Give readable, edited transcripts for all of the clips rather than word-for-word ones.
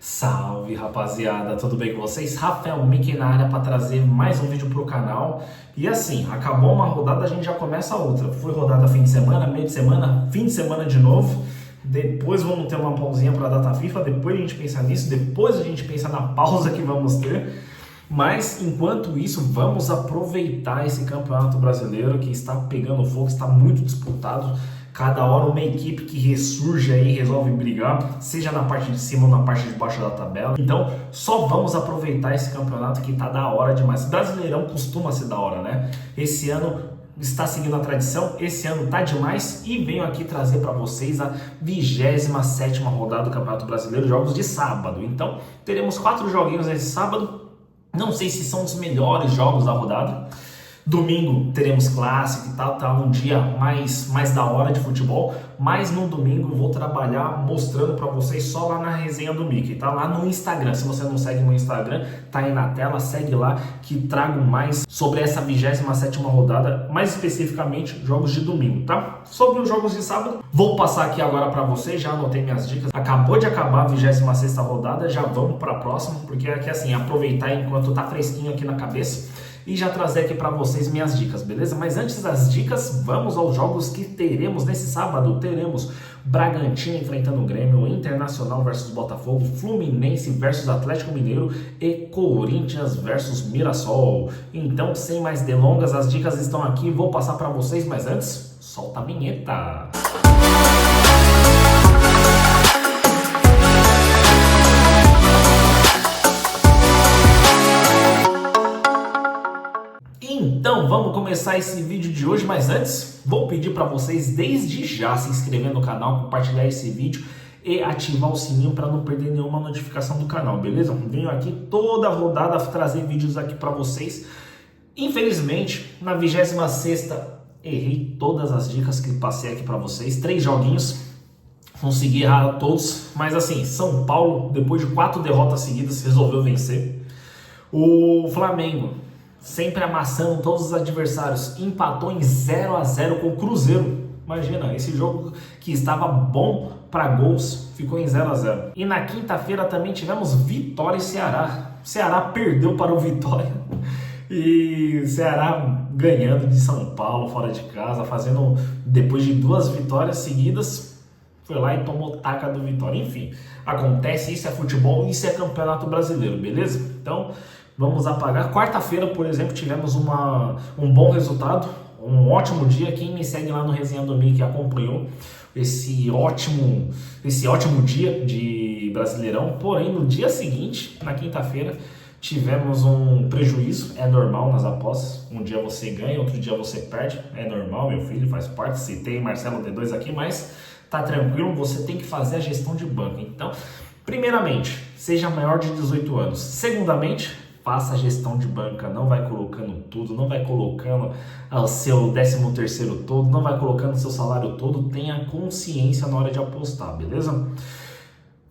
Salve rapaziada, tudo bem com vocês? Rafael Mickey na área para trazer mais um vídeo pro canal. E assim, acabou uma rodada, a gente já começa a outra. Foi rodada fim de semana, meio de semana, fim de semana de novo. Depois vamos ter uma pausinha para a data FIFA, depois a gente pensa nisso, depois a gente pensa na pausa que vamos ter. Mas enquanto isso, vamos aproveitar esse campeonato brasileiro que está pegando fogo, está muito disputado. Cada hora uma equipe que ressurge aí, resolve brigar, seja na parte de cima ou na parte de baixo da tabela. Então, só vamos aproveitar esse campeonato que tá da hora demais. Brasileirão costuma ser da hora, né? Esse ano está seguindo a tradição, esse ano tá demais e venho aqui trazer para vocês a 27ª rodada do Campeonato Brasileiro, jogos de sábado. Então, teremos 4 joguinhos nesse sábado. Não sei se são os melhores jogos da rodada. Domingo teremos clássico e tal, tá um dia mais da hora de futebol, mas no domingo eu vou trabalhar mostrando para vocês só lá na resenha do Mickey, tá lá no Instagram. Se você não segue no Instagram, tá aí na tela, segue lá que trago mais sobre essa 27ª rodada, mais especificamente jogos de domingo, tá? Sobre os jogos de sábado, vou passar aqui agora para vocês, já anotei minhas dicas. Acabou de acabar a 26ª rodada, já vamos para a próxima, porque é que assim, aproveitar enquanto tá fresquinho aqui na cabeça e já trazer aqui para vocês minhas dicas, beleza? Mas antes das dicas, vamos aos jogos que teremos nesse sábado. Teremos Bragantino enfrentando o Grêmio, Internacional versus Botafogo, Fluminense versus Atlético Mineiro e Corinthians versus Mirassol. Então, sem mais delongas, as dicas estão aqui, vou passar para vocês, mas antes, solta a vinheta. Então vamos começar esse vídeo de hoje, mas antes vou pedir para vocês desde já se inscrever no canal, compartilhar esse vídeo e ativar o sininho para não perder nenhuma notificação do canal, beleza? Venho aqui toda a rodada trazer vídeos aqui para vocês. Infelizmente, na 26ª errei todas as dicas que passei aqui para vocês, 3 joguinhos, consegui errar todos, mas assim, São Paulo, depois de 4 derrotas seguidas, resolveu vencer. O Flamengo, sempre amassando todos os adversários, empatou em 0-0 com o Cruzeiro. Imagina, esse jogo que estava bom para gols ficou em 0-0. E na quinta-feira também tivemos Vitória e Ceará. O Ceará perdeu para o Vitória e o Ceará ganhando de São Paulo fora de casa, fazendo depois de 2 vitórias seguidas, foi lá e tomou taca do Vitória. Enfim, acontece, isso é futebol, isso é campeonato brasileiro, beleza? Então vamos apagar. Quarta-feira, por exemplo, tivemos um bom resultado, um ótimo dia. Quem me segue lá no Resenha do Mickey acompanhou esse ótimo dia de Brasileirão. Porém, no dia seguinte, na quinta-feira, tivemos um prejuízo. É normal nas apostas. Um dia você ganha, outro dia você perde. É normal, meu filho, faz parte. Citei Marcelo D2 aqui, mas tá tranquilo, você tem que fazer a gestão de banco. Então, primeiramente, seja maior de 18 anos. Segundamente, faça a gestão de banca, não vai colocando tudo, não vai colocando o seu 13º todo, não vai colocando o seu salário todo, tenha consciência na hora de apostar, beleza?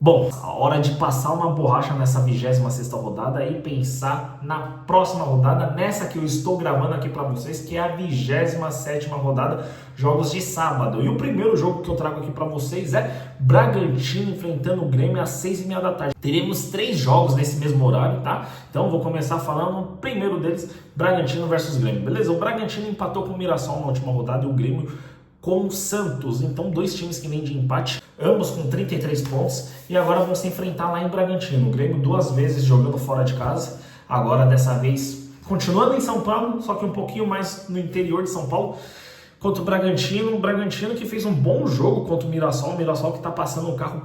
Bom, a hora de passar uma borracha nessa 26ª rodada e pensar na próxima rodada, nessa que eu estou gravando aqui para vocês, que é a 27ª rodada, jogos de sábado. E o primeiro jogo que eu trago aqui para vocês é Bragantino enfrentando o Grêmio às 6h30 da tarde. Teremos 3 jogos nesse mesmo horário, tá? Então vou começar falando o primeiro deles, Bragantino versus Grêmio, beleza? O Bragantino empatou com o Mirassol na última rodada e o Grêmio com o Santos. Então 2 times que vêm de empate, ambos com 33 pontos, e agora vão se enfrentar lá em Bragantino. O Grêmio 2 vezes jogando fora de casa, agora dessa vez continuando em São Paulo, só que um pouquinho mais no interior de São Paulo, contra o Bragantino que fez um bom jogo contra o Mirassol que está passando o carro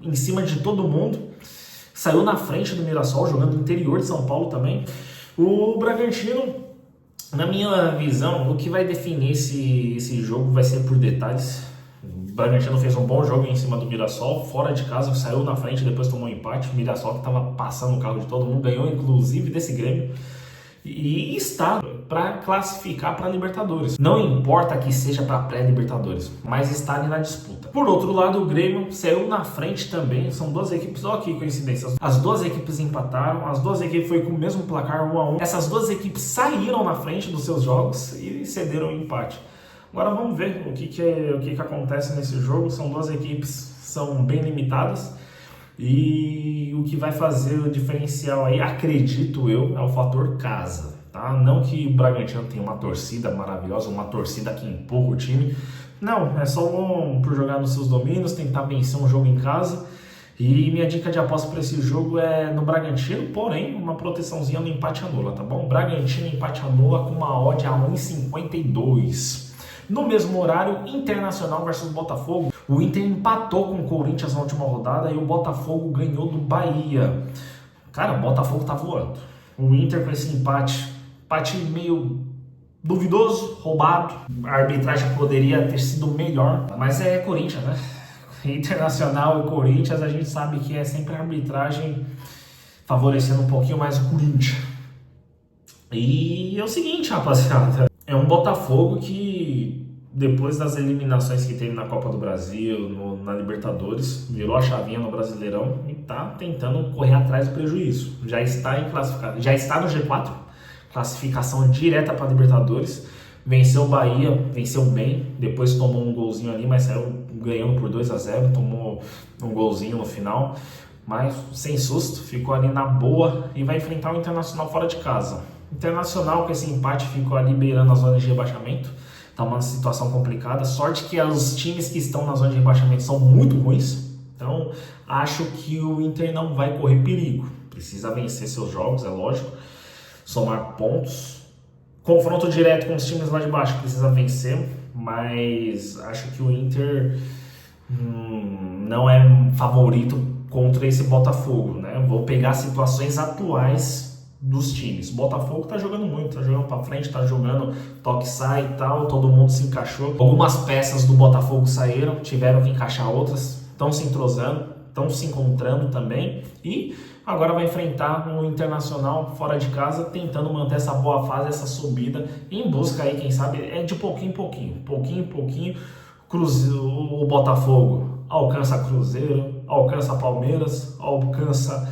em cima de todo mundo, saiu na frente do Mirassol, jogando no interior de São Paulo também. O Bragantino, na minha visão, o que vai definir esse jogo vai ser por detalhes. O Bragantino fez um bom jogo em cima do Mirassol, fora de casa, saiu na frente, depois tomou um empate. O Mirassol que estava passando o carro de todo mundo, ganhou inclusive desse Grêmio e está para classificar para Libertadores. Não importa que seja para pré-Libertadores, mas está ali na disputa. Por outro lado, o Grêmio saiu na frente também. São 2 equipes, olha que coincidência. As 2 equipes empataram, as 2 equipes foi com o mesmo placar 1-1. Essas 2 equipes saíram na frente dos seus jogos e cederam o empate. Agora vamos ver o que acontece nesse jogo. São 2 equipes, são bem limitadas. E o que vai fazer o diferencial aí, acredito eu, é o fator casa, tá? Não que o Bragantino tenha uma torcida maravilhosa, uma torcida que empurra o time. Não, é só por jogar nos seus domínios, tentar vencer um jogo em casa. E minha dica de aposta para esse jogo é no Bragantino, porém, uma proteçãozinha no empate anula, tá bom? Bragantino empate anula com uma odd a 1,52. No mesmo horário, Internacional versus Botafogo. O Inter empatou com o Corinthians na última rodada e o Botafogo ganhou do Bahia. Cara, o Botafogo tá voando. O Inter com esse empate meio duvidoso, roubado. A arbitragem poderia ter sido melhor, mas é Corinthians, né? Internacional e Corinthians, a gente sabe que é sempre a arbitragem favorecendo um pouquinho mais o Corinthians. E é o seguinte, rapaziada, é um Botafogo que depois das eliminações que teve na Copa do Brasil, na Libertadores, virou a chavinha no Brasileirão e tá tentando correr atrás do prejuízo. Já está em classificado, já está no G4, classificação direta para Libertadores. Venceu o Bahia, venceu bem, depois tomou um golzinho ali, mas saiu ganhando por 2-0, tomou um golzinho no final, mas sem susto, ficou ali na boa e vai enfrentar o Internacional fora de casa. Internacional com esse empate ficou ali beirando a zona de rebaixamento, tá uma situação complicada, sorte que os times que estão na zona de rebaixamento são muito ruins, então acho que o Inter não vai correr perigo, precisa vencer seus jogos, é lógico, somar pontos. Confronto direto com os times lá de baixo, precisa vencer, mas acho que o Inter não é favorito contra esse Botafogo, né? Vou pegar situações atuais dos times. O Botafogo tá jogando muito, tá jogando pra frente, tá jogando toque sai e tal, todo mundo se encaixou. Algumas peças do Botafogo saíram, tiveram que encaixar outras, estão se entrosando, estão se encontrando também e agora vai enfrentar um Internacional fora de casa, tentando manter essa boa fase, essa subida, em busca aí, quem sabe, é de pouquinho em pouquinho, o Botafogo alcança Cruzeiro, alcança Palmeiras, alcança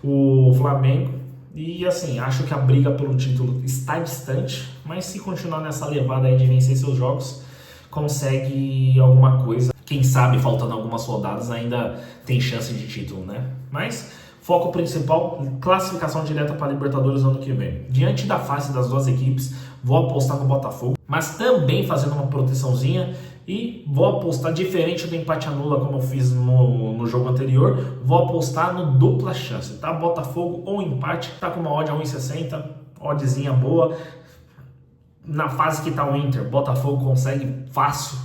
o Flamengo, e assim, acho que a briga pelo título está distante, mas se continuar nessa levada aí de vencer seus jogos, consegue alguma coisa, quem sabe, faltando algumas rodadas, ainda tem chance de título, né? Mas foco principal, classificação direta para a Libertadores ano que vem. Diante da fase das duas equipes, vou apostar no Botafogo, mas também fazendo uma proteçãozinha e vou apostar diferente do empate anula como eu fiz no jogo anterior, vou apostar no dupla chance, tá? Botafogo ou empate, tá com uma odd a 1,60, oddzinha boa. Na fase que tá o Inter, Botafogo consegue fácil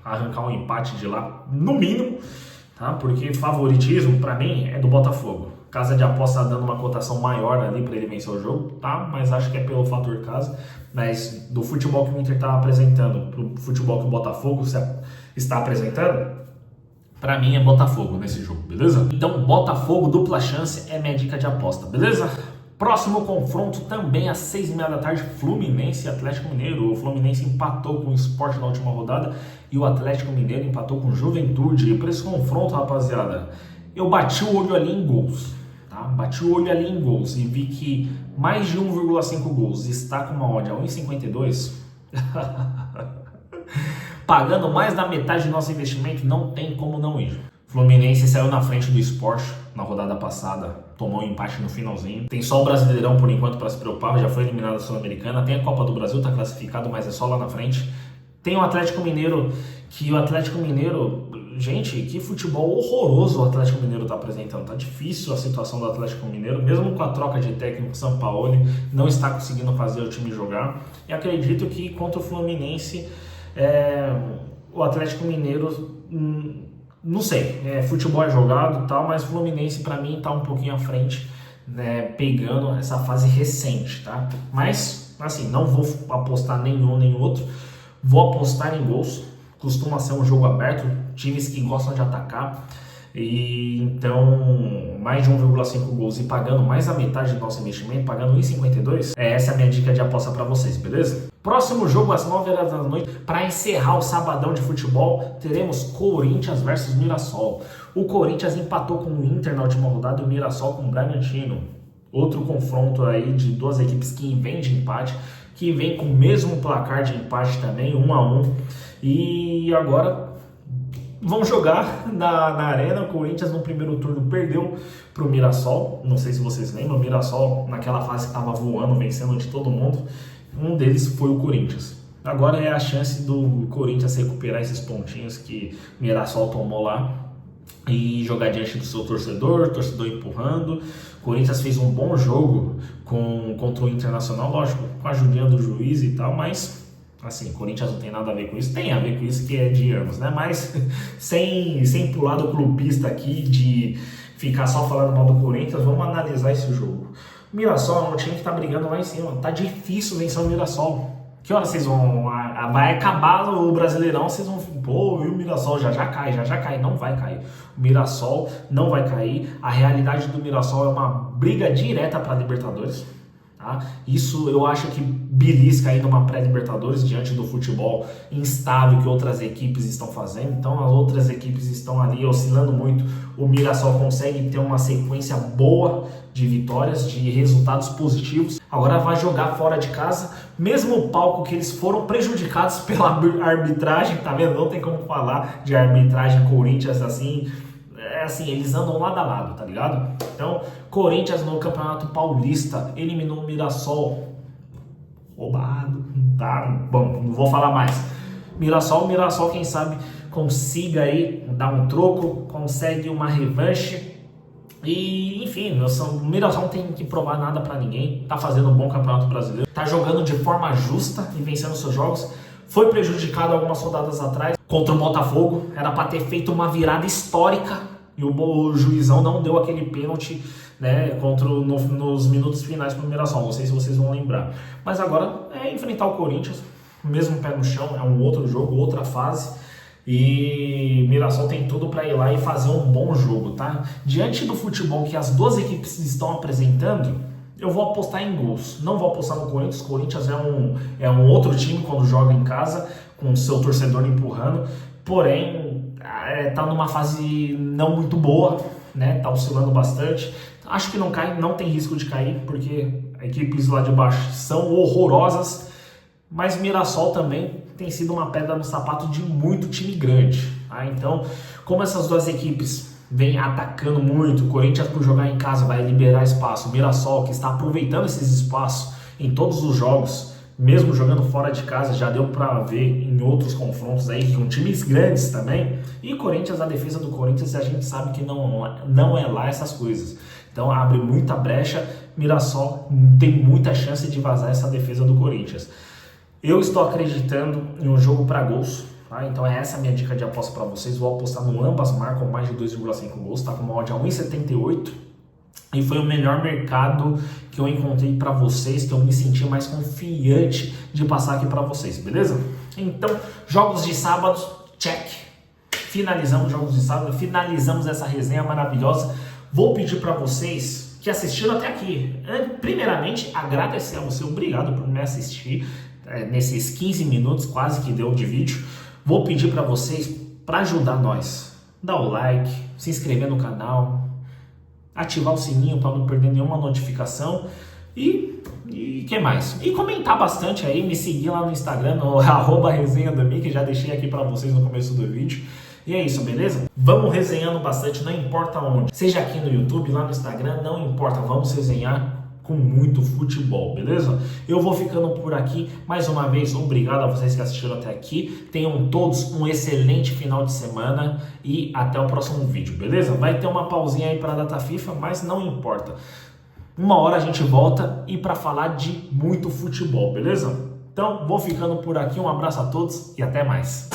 arrancar um empate de lá, no mínimo, tá? Porque favoritismo para mim é do Botafogo. Casa de aposta dando uma cotação maior ali para ele vencer o jogo, tá? Mas acho que é pelo fator casa. Mas do futebol que o Inter está apresentando pro futebol que o Botafogo está apresentando, para mim é Botafogo nesse jogo, beleza? Então Botafogo, dupla chance é minha dica de aposta, beleza? Próximo confronto também às 6h30 da tarde, Fluminense e Atlético Mineiro. O Fluminense empatou com o Sport na última rodada e o Atlético Mineiro empatou com o Juventude. E para esse confronto, rapaziada, eu bati o olho ali em gols, tá? Bati o olho ali em gols e vi que mais de 1,5 gols está com uma odd a 1,52. Pagando mais da metade do nosso investimento, não tem como não ir. Fluminense saiu na frente do Sport na rodada passada, tomou um empate no finalzinho. Tem só o Brasileirão por enquanto para se preocupar, já foi eliminado da Sul-Americana. Tem a Copa do Brasil, tá classificado, mas é só lá na frente. Tem o Atlético Mineiro, gente, que futebol horroroso o Atlético Mineiro tá apresentando. Tá difícil a situação do Atlético Mineiro, mesmo com a troca de técnico Sampaoli, não está conseguindo fazer o time jogar. E acredito que contra o Fluminense, o Atlético Mineiro, não sei, futebol é jogado e tal, mas o Fluminense para mim tá um pouquinho à frente, né, pegando essa fase recente, tá? Mas, assim, não vou apostar nenhum nem outro, vou apostar em gols, costuma ser um jogo aberto, times que gostam de atacar, e então mais de 1,5 gols e pagando mais da metade do nosso investimento, pagando 1,52, essa é a minha dica de aposta para vocês, beleza? Próximo jogo às 9h da noite, para encerrar o sabadão de futebol, teremos Corinthians versus Mirassol. O Corinthians empatou com o Inter na última rodada e o Mirassol com o Bragantino. Outro confronto aí de duas equipes que vêm de empate, que vem com o mesmo placar de empate também, 1-1. E agora vão jogar na Arena. O Corinthians no primeiro turno perdeu para o Mirassol. Não sei se vocês lembram, o Mirassol naquela fase estava voando, vencendo de todo mundo. Um deles foi o Corinthians. Agora é a chance do Corinthians recuperar esses pontinhos que o Mirassol tomou lá e jogar diante do seu torcedor empurrando. O Corinthians fez um bom jogo contra o Internacional, lógico, com a ajudinha do juiz e tal, mas assim, o Corinthians não tem nada a ver com isso. Tem a ver com isso que é de anos, né? Mas sem pular do clubista aqui, de ficar só falando mal do Corinthians, vamos analisar esse jogo. O Mirassol é um time que tá brigando lá em cima. Tá difícil vencer o Mirassol. Que hora vocês vão... Vai acabar o Brasileirão, vocês vão... Pô, e o Mirassol já cai. Não vai cair. O Mirassol não vai cair. A realidade do Mirassol é uma briga direta para Libertadores. Tá? Isso eu acho que belisca aí numa pré-Libertadores diante do futebol instável que outras equipes estão fazendo. Então as outras equipes estão ali oscilando muito. O Mirassol consegue ter uma sequência boa de vitórias, de resultados positivos. Agora vai jogar fora de casa, mesmo palco que eles foram prejudicados pela arbitragem, tá vendo? Não tem como falar de arbitragem Corinthians assim. É assim, eles andam lado a lado, tá ligado? Então, Corinthians no Campeonato Paulista eliminou o Mirassol. Roubado, tá? Bom, não vou falar mais. Mirassol, quem sabe, consiga aí dar um troco, consegue uma revanche. E, enfim, o Mirassol não tem que provar nada pra ninguém. Tá fazendo um bom Campeonato Brasileiro. Tá jogando de forma justa e vencendo seus jogos. Foi prejudicado algumas rodadas atrás contra o Botafogo. Era para ter feito uma virada histórica e o juizão não deu aquele pênalti, né, nos minutos finais para o Mirassol. Não sei se vocês vão lembrar. Mas agora é enfrentar o Corinthians, mesmo pé no chão, é um outro jogo, outra fase. E Mirassol tem tudo para ir lá e fazer um bom jogo, tá? Diante do futebol que as duas equipes estão apresentando, eu vou apostar em gols. Não vou apostar no Corinthians. O Corinthians é um outro time quando joga em casa, com o seu torcedor empurrando. Porém, tá numa fase não muito boa, né? Tá oscilando bastante. Acho que não cai, não tem risco de cair, porque equipes lá de baixo são horrorosas. Mas Mirassol também tem sido uma pedra no sapato de muito time grande. Tá? Então, como essas duas equipes vem atacando muito, o Corinthians por jogar em casa vai liberar espaço, o Mirassol que está aproveitando esses espaços em todos os jogos, mesmo jogando fora de casa, já deu para ver em outros confrontos aí com times grandes também. E Corinthians, a defesa do Corinthians, a gente sabe que não é lá essas coisas. Então abre muita brecha, Mirassol tem muita chance de vazar essa defesa do Corinthians. Eu estou acreditando em um jogo para gols. Tá? Então essa é a minha dica de aposta para vocês. Vou apostar no ambas marcam mais de 2,5 gols, tá com uma odd a 1,78 e foi o melhor mercado que eu encontrei para vocês, que eu me senti mais confiante de passar aqui para vocês, beleza? Então, jogos de sábado, check. Finalizamos jogos de sábado, finalizamos essa resenha maravilhosa. Vou pedir para vocês que assistiram até aqui, primeiramente agradecer a você, obrigado por me assistir nesses 15 minutos quase que deu de vídeo. Vou pedir para vocês, para ajudar nós, dar o like, se inscrever no canal, ativar o sininho para não perder nenhuma notificação e que mais? E comentar bastante aí, me seguir lá no Instagram, no @resenha_do_Mi, que já deixei aqui para vocês no começo do vídeo. E é isso, beleza? Vamos resenhando bastante, não importa onde. Seja aqui no YouTube, lá no Instagram, não importa, vamos resenhar com muito futebol, beleza? Eu vou ficando por aqui. Mais uma vez, obrigado a vocês que assistiram até aqui. Tenham todos um excelente final de semana e até o próximo vídeo, beleza? Vai ter uma pausinha aí para a data FIFA, mas não importa. Uma hora a gente volta e para falar de muito futebol, beleza? Então, vou ficando por aqui. Um abraço a todos e até mais.